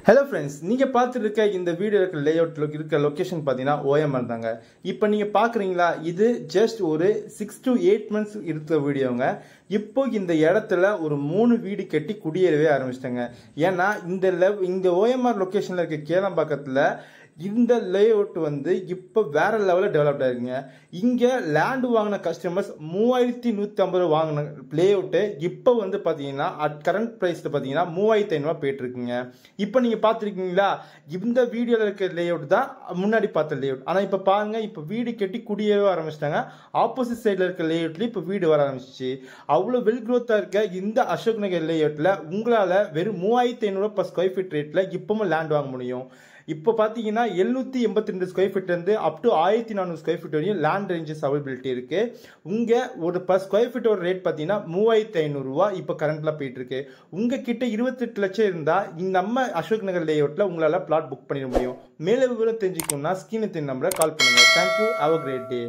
Hello friends, நீங்க பார்த்துட்டு இருக்க இந்த வீடியோ இருக்க லேஅவுட் இருக்க லொகேஷன் பாத்தீங்கன்னா OMR தாங்க. இப்போ நீங்க பாக்குறீங்களா இது ஜஸ்ட் ஒரு 6 to 8 months இருக்க வீடியோங்க. இப்போ இந்த இடத்துல ஒரு 3 வீடு கட்டி குடியேறவே ஆரம்பிச்சிட்டாங்க. ஏன்னா இந்த OMR லொகேஷன்ல இருக்க கேளம்பாக்கத்துல இந்த லேஅவுட் வந்து இப்போ வேற லெவல்ல டெவலப்ட் ஆயிருக்குங்க. இங்க லேண்ட் வாங்கின கஸ்டமர்ஸ் 3150 வாங்கின லேஅவுட் இப்போ வந்து பாத்தீங்கன்னா அட் கரண்ட் பிரைஸ்ல பாத்தீங்கன்னா 3500 போயிட்டு இருக்குங்க. இப்போ நீங்க பாத்துருக்கீங்களா இந்த வீடியோல இருக்க லேஅவுட் தான் முன்னாடி பார்த்த லேஅவுட். ஆனா இப்ப பாருங்க இப்ப வீடு கட்டி குடியேற ஆரம்பிச்சிட்டாங்க. ஆப்போசிட் சைட்ல இருக்க லேஅவுட்ல இப்ப வீடு வர ஆரம்பிச்சிச்சு. அவ்வளவு வெல் க்ரோத்தா இருக்க இந்த அசோக் நகர் லேஅவுட்ல உங்களால வெறும் 3500 per square feet ரேட்ல இப்பவும் லேண்ட் வாங்க முடியும். இப்போ பாத்தீங்கன்னா 782 ஸ்கொயர் ஃபீட் இருந்து அப் டு 1400 ஸ்கொயர் ஃபீட் வரையும் லேண்ட் ரேஞ்சஸ் அவைலபிலிட்டி இருக்கு. உங்க ஒரு per ஸ்கொயர் ஃபீட் ஒரு ரேட் பாத்தீங்கன்னா 3500 ரூபாய் இப்போ கரண்ட்ல போயிட்டு இருக்கு. உங்ககிட்ட 28 லட்சம் இருந்தா நம்ம அசோக் நகர் லேஅவுட்ல உங்களால பிளாட் புக் பண்ணிட முடியும். மேல விவரம் தெரிஞ்சுக்கணும்னா ஸ்கிரீன்ல தெரிய நம்பரை கால் பண்ணுங்க. Thank you, have a great day.